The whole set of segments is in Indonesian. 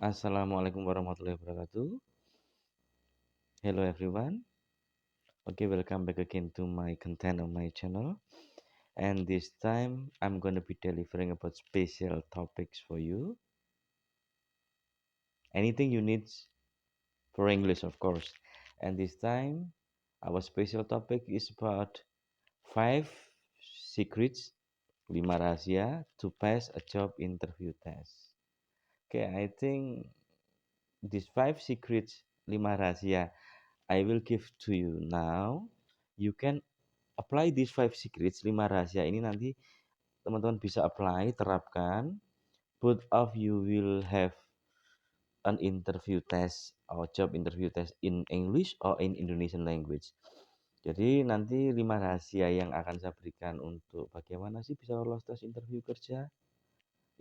Assalamualaikum warahmatullahi wabarakatuh. Hello everyone. Okay, welcome back again to my content on my channel. And this time I'm going to be delivering about special topics for you. Anything you need for English, of course. And this time our special topic is about 5 secrets, 5 rahasia to pass a job interview test. Okay, I think these 5 secrets, 5 rahasia I will give to you now. You can apply these 5 secrets, 5 rahasia ini nanti teman-teman bisa apply, terapkan. Both of you will have an interview test or job interview test in English or in Indonesian language. Jadi nanti 5 rahasia yang akan saya berikan untuk bagaimana sih bisa lolos tes interview kerja,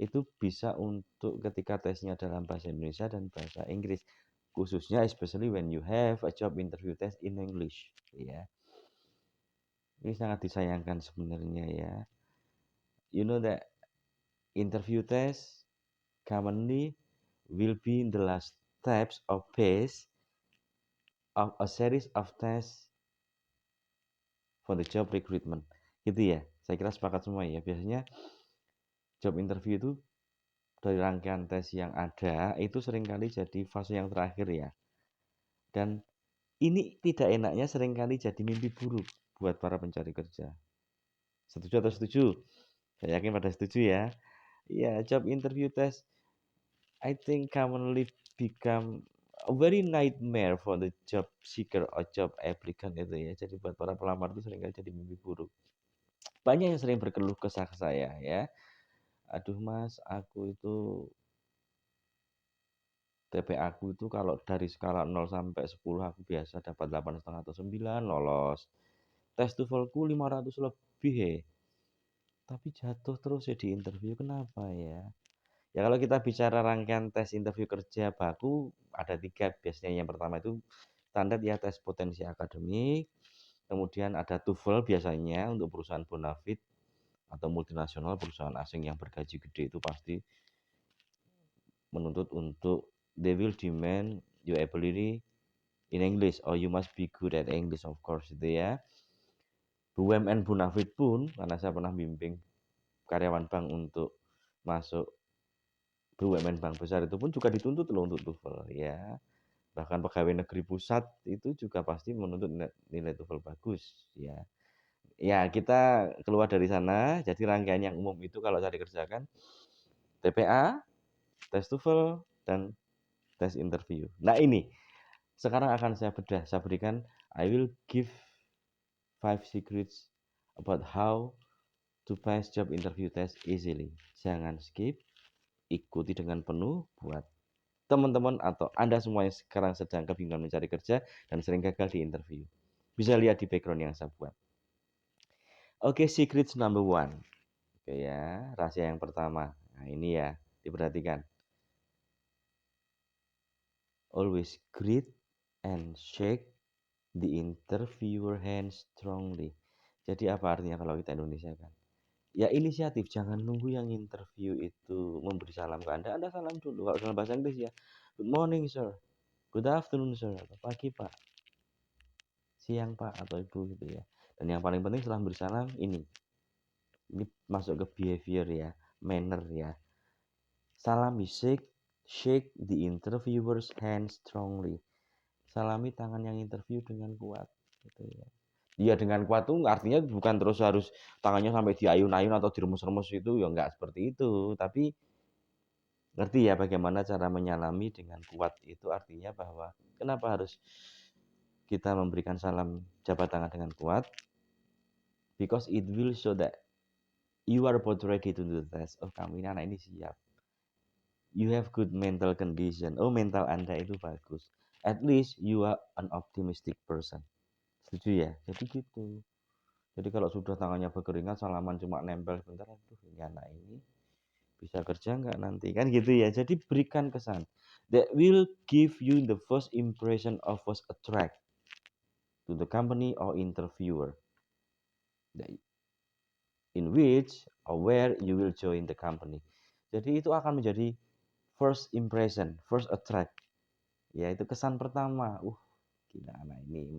itu bisa untuk ketika tesnya dalam bahasa Indonesia dan bahasa Inggris. Khususnya especially when you have a job interview test in English, ya. Ini sangat disayangkan sebenarnya ya. You know that interview test commonly will be in the last steps or phase of a series of tests for the job recruitment. Gitu ya. Saya kira sepakat semua ya. Biasanya job interview itu dari rangkaian tes yang ada itu seringkali jadi fase yang terakhir ya. Dan ini tidak enaknya seringkali jadi mimpi buruk buat para pencari kerja. Setuju atau setuju? Saya yakin pada setuju ya. Ya, job interview test I think commonly become a very nightmare for the job seeker or job applicant itu ya. Jadi buat para pelamar itu seringkali jadi mimpi buruk. Banyak yang sering berkeluh kesah ke saya ya. Aduh mas, aku itu TP aku itu kalau dari skala 0 sampai 10 aku biasa dapat 8,5 atau 9 lolos. Tes TOEFL-ku 500 lebih ya. Tapi jatuh terus ya di interview, kenapa ya? Ya kalau kita bicara rangkaian tes interview kerja baku ada 3 biasanya. Yang pertama itu standar ya tes potensi akademik, kemudian ada TOEFL biasanya untuk perusahaan bonafit atau multinasional, perusahaan asing yang bergaji gede itu pasti menuntut untuk they will demand your ability in English or you must be good at English of course itu ya. BUMN bonafit pun karena saya pernah bimbing karyawan bank untuk masuk BUMN bank besar itu pun juga dituntut loh untuk TOEFL ya. Bahkan pegawai negeri pusat itu juga pasti menuntut nilai TOEFL bagus ya. Ya, kita keluar dari sana, jadi rangkaian yang umum itu kalau saya dikerjakan TPA, tes TOEFL, dan tes interview. Nah ini, sekarang akan saya bedah, saya berikan, I will give 5 secrets about how to pass job interview test easily. Jangan skip, ikuti dengan penuh buat teman-teman atau Anda semua yang sekarang sedang kebingungan mencari kerja dan sering gagal di interview. Bisa lihat di background yang saya buat. Oke, secrets number one. Oke ya, rahasia yang pertama. Nah ini ya, diperhatikan. Always greet and shake the interviewer hand strongly. Jadi apa artinya kalau kita Indonesia kan? Ya inisiatif, jangan nunggu yang interview itu memberi salam ke Anda. Anda salam dulu. Kalau dalam bahasa Inggris ya, good morning sir, good afternoon sir, atau pagi pak, siang pak atau ibu gitu ya. Dan yang paling penting setelah bersalam ini masuk ke behavior ya, manner ya. Salami, shake the interviewer's hand strongly. Salami tangan yang interview dengan kuat gitu ya. Iya dengan kuat tuh artinya bukan terus harus tangannya sampai diayun-ayun atau diremes-remes itu ya enggak seperti itu, tapi ngerti ya bagaimana cara menyalami dengan kuat itu artinya bahwa kenapa harus kita memberikan salam jabat tangan dengan kuat? Because it will show that you are both ready to do the test. Oh kamu ini anak ini siap. You have good mental condition. Oh mental Anda itu bagus. At least you are an optimistic person. Setuju ya? Jadi gitu. Jadi kalau sudah tangannya berkeringat, salaman cuma nempel sebentar, aduh ini anak ini bisa kerja nggak nanti kan gitu ya. Jadi berikan kesan that will give you the first impression of first attract to the company or interviewer. In which or where you will join the company. Jadi itu akan menjadi first impression, first attract, yaitu kesan pertama. Gila anak ini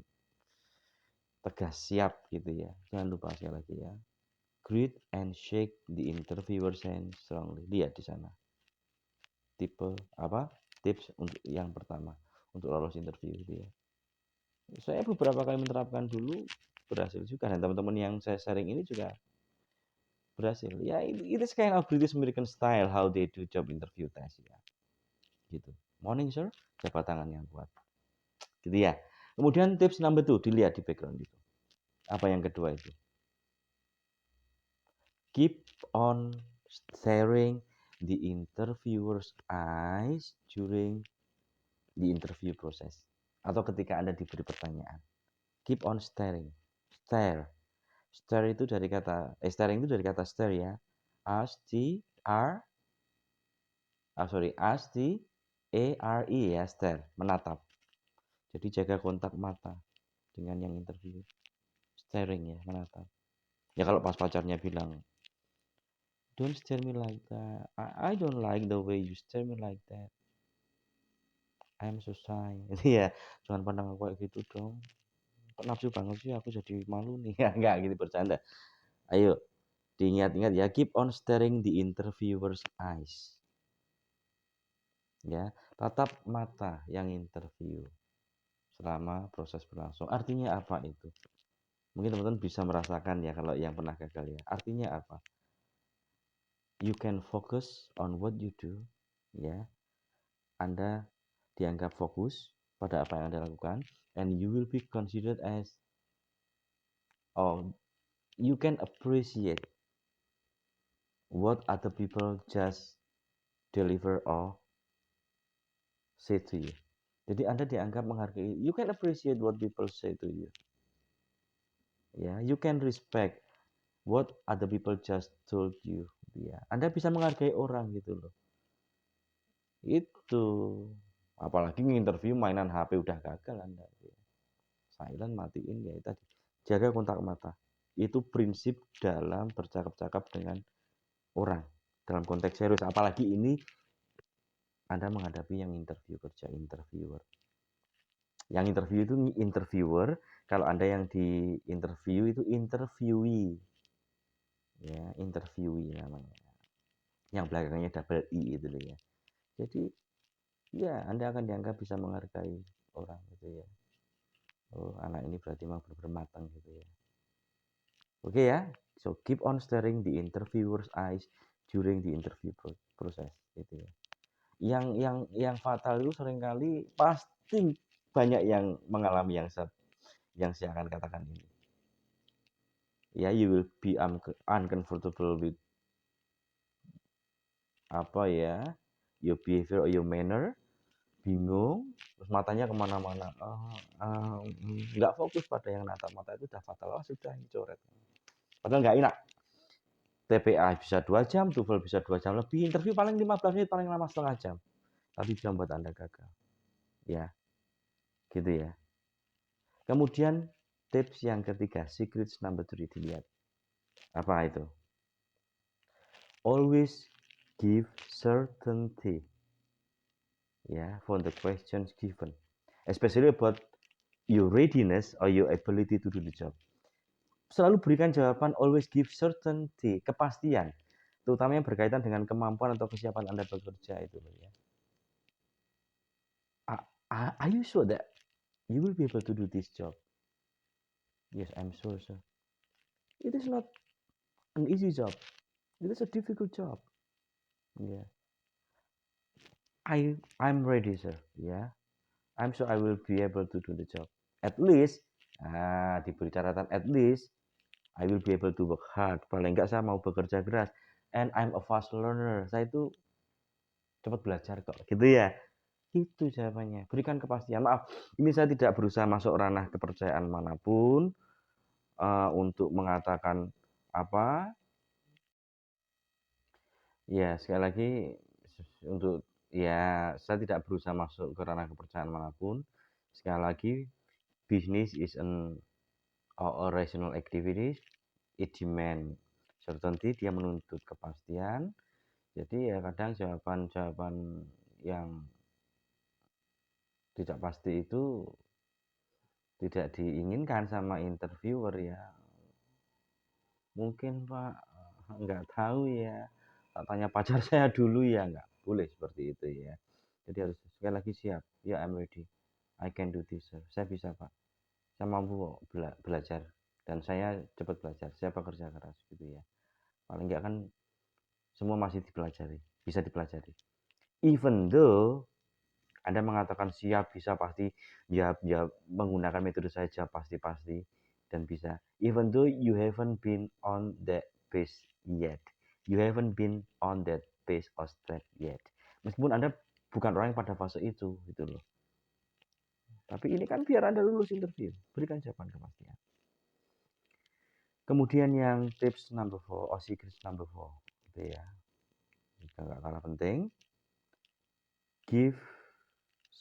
tegas, siap gitu ya. Jangan lupa sekali lagi ya. Greet and shake the interviewer's hand strongly. Lihat di sana. Tipe apa? Tips untuk yang pertama untuk lolos interview gitu ya. Saya beberapa kali menerapkan dulu, berhasil juga, dan teman-teman yang saya sharing ini juga berhasil. Ya, it is kind of British American style how they do job interview test ya. Gitu. Morning sir, jabat tangan yang kuat. Gitu ya. Kemudian tips number 2, dilihat di background itu. Apa yang kedua itu? Keep on staring the interviewer's eyes during the interview process. Atau ketika Anda diberi pertanyaan. Keep on staring. Stare. Stare itu dari kata, staring itu dari kata stare ya. S-T-A-R-E ya, stare, menatap. Jadi jaga kontak mata dengan yang interview. Staring ya, menatap. Ya kalau pas pacarnya bilang, don't stare me like that. I don't like the way you stare me like that. I'm so shy. Iya, jangan pandang aku kayak gitu dong. Kok nafsu banget sih, aku jadi malu nih. Ya enggak gitu, bercanda. Ayo, diingat-ingat ya, keep on staring the interviewer's eyes. Ya, tatap mata yang interview selama proses berlangsung. Artinya apa itu? Mungkin teman-teman bisa merasakan ya kalau yang pernah gagal ya. Artinya apa? You can focus on what you do, ya. Anda dianggap fokus pada apa yang Anda lakukan, and you will be considered as, you can appreciate what other people just deliver or say to you. Jadi Anda dianggap menghargai. You can appreciate what people say to you. Ya, you can respect what other people just told you. Ya, Anda bisa menghargai orang gitu loh. Itu. Apalagi nginterview mainan HP udah gagal Anda. Silent, matiin ya tadi. Jaga kontak mata. Itu prinsip dalam bercakap-cakap dengan orang. Dalam konteks serius. Apalagi ini Anda menghadapi yang interview kerja, interviewer. Yang interview itu interviewer, kalau Anda yang di interview itu interviewee. Ya, interviewee namanya. Yang belakangnya double I itu loh ya. Jadi ya Anda akan dianggap bisa menghargai orang gitu ya. Oh, anak ini berarti memang benar-benar matang gitu ya. Oke ya. So keep on staring the interviewer's eyes during the interview process gitu ya. Yang fatal itu seringkali pasti banyak yang mengalami yang saya akan katakan ini. Ya, you will be uncomfortable with apa ya, your behavior or your manner, bingung, terus matanya kemana-mana, nggak fokus pada yang natap mata itu udah fatal. Sudah coret. Padahal nggak enak. TPA bisa 2 jam, TOEFL bisa 2 jam lebih, interview paling 15 menit, paling lama setengah jam. Tapi bisa membuat Anda gagal. Ya, gitu ya. Kemudian tips yang ketiga, secrets number 3, dilihat. Apa itu? Always give certainty for the questions given, especially about your readiness or your ability to do the job. Selalu berikan jawaban, always give certainty, kepastian, terutama yang berkaitan dengan kemampuan atau kesiapan Anda bekerja itu ya. Are you sure that you will be able to do this job? Yes, I'm sure, sir. It is not an easy job. It is a difficult job. Yeah. I'm ready, sir. Yeah. I'm sure I will be able to do the job. At least, diberi catatan, at least I will be able to work hard. Paling enggak saya mau bekerja keras. And I'm a fast learner. Saya itu cepat belajar kok. Gitu ya. Itu jawabannya. Berikan kepastian. Maaf, ini saya tidak berusaha masuk ranah kepercayaan manapun untuk mengatakan apa. Ya, sekali lagi untuk saya tidak berusaha masuk ke ranah kepercayaan manapun. Sekali lagi, business is a rational activity. It demand certainty, dia menuntut kepastian. Jadi ya kadang jawaban-jawaban yang tidak pasti itu tidak diinginkan sama interviewer ya. Mungkin Pak, nggak tahu ya, tak tanya pacar saya dulu ya, nggak boleh seperti itu ya. Jadi harus sekali lagi siap, ya I'm ready, I can do this sir. Saya bisa Pak, saya mampu belajar, dan saya cepat belajar, saya pekerja keras gitu ya. Paling nggak kan semua masih dipelajari, bisa dipelajari. Even though Anda mengatakan siap, bisa, pasti, jawab, jawab, menggunakan metode saya jawab pasti-pasti, dan bisa. Even though you haven't been on that pace yet. You haven't been on that pace or step yet. Meskipun Anda bukan orang yang pada fase itu, gitu loh. Tapi ini kan biar Anda lulus interview. Berikan jawaban kepastian. Kemudian yang tips number 4, or secret number 4. Gitu ya. Juga nggak kalah penting. Give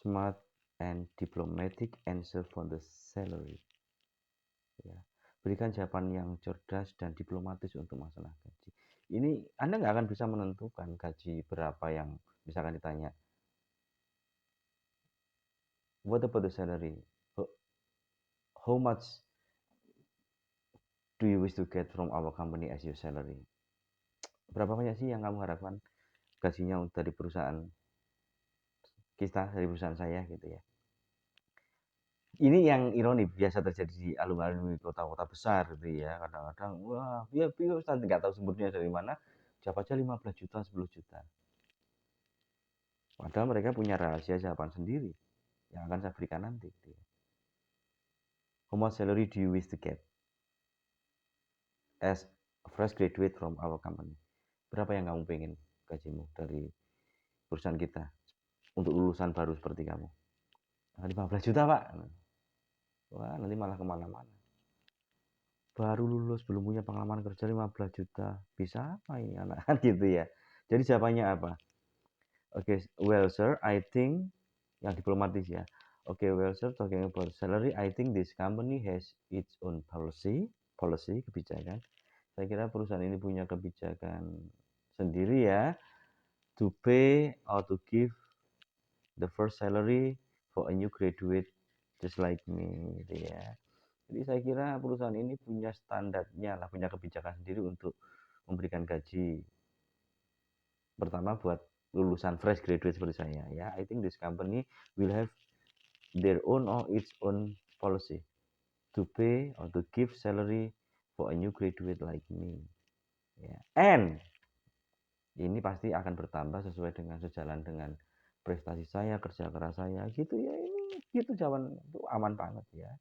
smart and diplomatic answer for the salary. Ya. Berikan jawaban yang cerdas dan diplomatis untuk masalah gaji. Ini Anda nggak akan bisa menentukan gaji berapa yang misalkan ditanya, what about the salary? How much do you wish to get from our company as your salary? Berapa banyak sih yang kamu harapkan gajinya dari perusahaan kita, dari perusahaan saya gitu ya. Ini yang ironi biasa terjadi di alumni kota-kota besar gitu ya. Kadang-kadang wah, ya Ustaz nggak tahu sumbernya dari mana, jawab aja 15 juta, 10 juta. Padahal mereka punya rahasia jawaban sendiri yang akan saya berikan nanti. How much salary do you wish to get as a fresh graduate from our company? Berapa yang kamu pengen gajimu dari perusahaan kita untuk lulusan baru seperti kamu? 15 juta Pak. Wah, nanti malah kemana-mana. Baru lulus, belum punya pengalaman kerja 15 juta. Bisa apa ini anak? Gitu ya. Jadi jawabannya apa? Oke, well sir, I think yang diplomatis ya. Oke, well sir, talking about salary, I think this company has its own policy kebijakan. Saya kira perusahaan ini punya kebijakan sendiri ya, to pay or to give the first salary for a new graduate just like me, gitu ya. Jadi saya kira perusahaan ini punya standarnya lah, punya kebijakan sendiri untuk memberikan gaji pertama buat lulusan fresh graduate seperti saya ya. I think this company will have their own or its own policy to pay or to give salary for a new graduate like me. Ya. And ini pasti akan bertambah sesuai dengan sejalan dengan prestasi saya, kerja keras saya gitu ya. Ini gitu jawaban itu aman banget ya.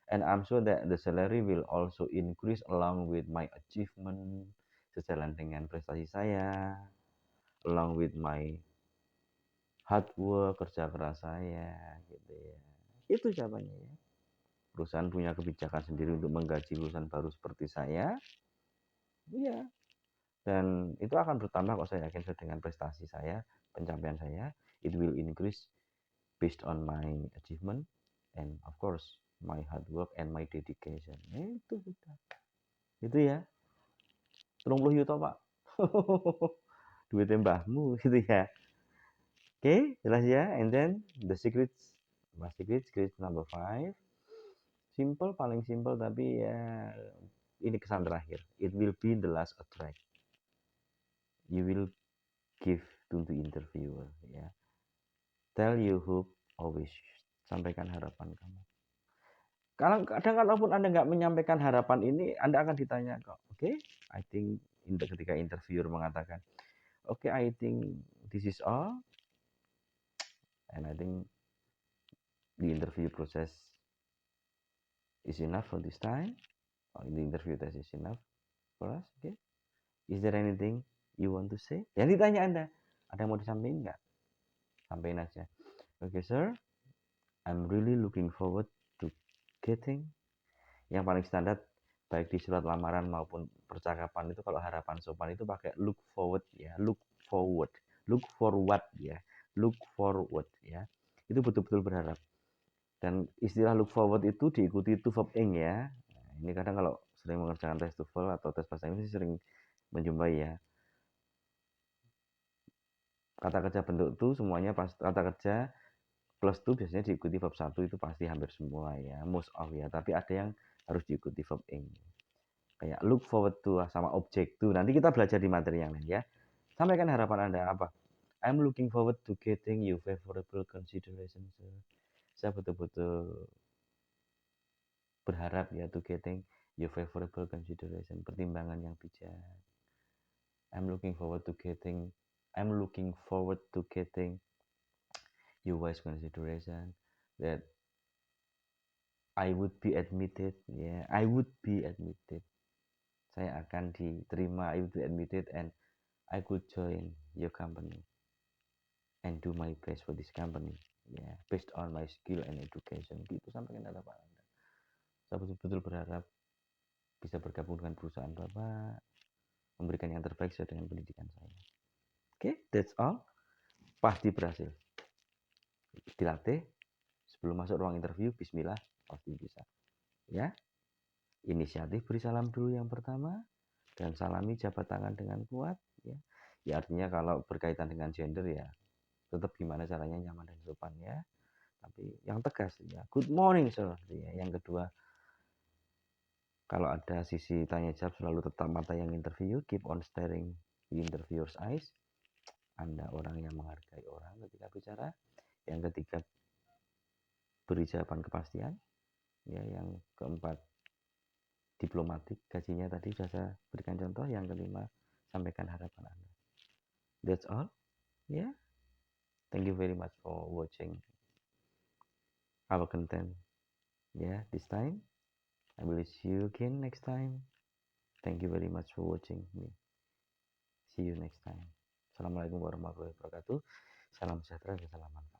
And I'm sure that the salary will also increase along with my achievement, sejalan dengan prestasi saya, along with my hard work, kerja keras saya gitu ya. Itu jawabannya ya. Perusahaan punya kebijakan sendiri untuk menggaji lulusan baru seperti saya. Iya. Dan itu akan bertambah kok, saya yakin, dengan prestasi saya, pencapaian saya. It will increase based on my achievement and of course my hard work and my dedication. Itu sudah. Itu ya. 30 juta Pak. Duit mbahmu gitu ya. Oke, jelas ya. And then the secrets, secret number 5. Simple, paling simple, tapi ya ini kesan terakhir. It will be the last attract. You will give to the interviewer ya. Tell your hope always. Sampaikan harapan kamu. Kadang kalaupun Anda nggak menyampaikan harapan ini, Anda akan ditanya kok. Oke, I think ketika interviewer mengatakan, oke, I think this is all, and I think the interview process is enough for this time. The interview test is enough for us. Okay, is there anything you want to say? Yang ditanya Anda, ada yang mau disampaikan nggak? Sampaikan aja. Okay, sir, I'm really looking forward to getting. Yang paling standar baik di surat lamaran maupun percakapan itu, kalau harapan sopan itu pakai look forward ya, look forward ya, look forward ya. Itu betul-betul berharap. Dan istilah look forward itu diikuti to verb ing ya. Nah, ini kadang kalau sering mengerjakan tes TOEFL atau tes bahasa Inggris sering menjumpai ya. Kata kerja bentuk tu semuanya pas kata kerja plus tu biasanya diikuti verb 1 itu pasti hampir semua ya, most of ya. Tapi ada yang harus diikuti verb ing. Kayak look forward to sama object to. Nanti kita belajar di materi yang lain ya. Sampaikan harapan Anda apa? I'm looking forward to getting you favorable consideration. Saya betul-betul berharap ya to getting your favorable consideration, pertimbangan yang bijak. I'm looking forward to getting your wise consideration that I would be admitted, ya, I would be admitted. Saya akan diterima, I would be admitted and I could join your company and do my best for this company. Ya, based on my skill and education. Gitu sampaikan harapan Anda. Saya betul-betul berharap bisa bergabung dengan perusahaan Bapak, memberikan yang terbaik sesuai dengan pendidikan saya. Oke, that's all. Pasti berhasil. Dilatih sebelum masuk ruang interview, bismillah, pasti bisa. Ya, inisiatif beri salam dulu yang pertama dan salami jabat tangan dengan kuat ya. Ya artinya kalau berkaitan dengan gender ya tetap gimana caranya nyaman dan sopan ya. Tapi yang tegas ya, good morning sir. Ya. Yang kedua, kalau ada sisi tanya jawab selalu tetap mata yang interview, keep on staring the interviewer's eyes. Anda orang yang menghargai orang ketika bicara. Yang ketiga, beri jawaban kepastian. Ya, yang keempat, diplomatik. Gajinya tadi sudah saya berikan contoh. Yang kelima, sampaikan harapan Anda. That's all. Yeah. Thank you very much for watching our content. Yeah, this time. I will see you again next time. Thank you very much for watching me. See you next time. Assalamualaikum warahmatullahi wabarakatuh. Salam sejahtera dan salam manfaat.